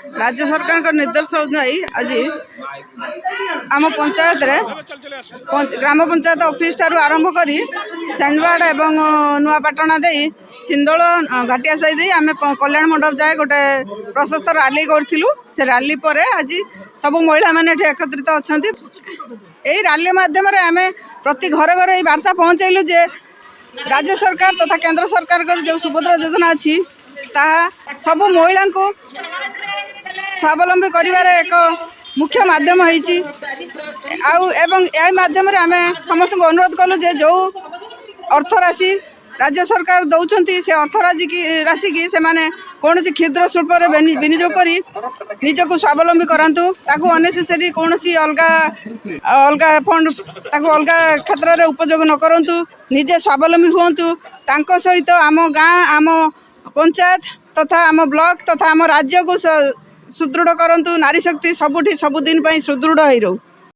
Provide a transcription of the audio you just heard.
राज्य सरकार निर्देश अनुसार आज आम पंचायत रे ग्राम पंचायत ऑफिस ठारू आरंभ करी सेंडवाड़ एवं नुआपाटना दे सिंदोल घाटिया साई आम कल्याण मंडप जाए गोटे प्रशस्त रैली करूँ। से रैली पर आज सब महिला मैंने एकत्रित अच्छा यही रैली मध्यम आम प्रति घर घर वार्ता पहुँचलु जे राज्य सरकार तथा केंद्र सरकार जो सुभद्रा योजना अच्छी ताहा सब महिला को स्वावलंबी करिवार एक मुख्य माध्यम होइछि। एवं यह माध्यम आम समस्त को अनुरोध कलु जे जो अर्थ राशि राज्य सरकार दौरान से अर्थ राशि की से माने कौन क्षुद्र शिल्प विनियोग करी निजक स्वावलंबी करातु ताकू अनेसेसरी कौन अलग अलग फंड ताकू अलग क्षेत्र में उपयोग न करंतु निजे स्वावलंबी हुंतु सहित आम गाँ आम पंचायत तथा आम ब्लॉक तथा आम राज्य को सुदृढ़ करंतु नारी शक्ति सबुठी सबुदिन सुदृढ़ हो रहू।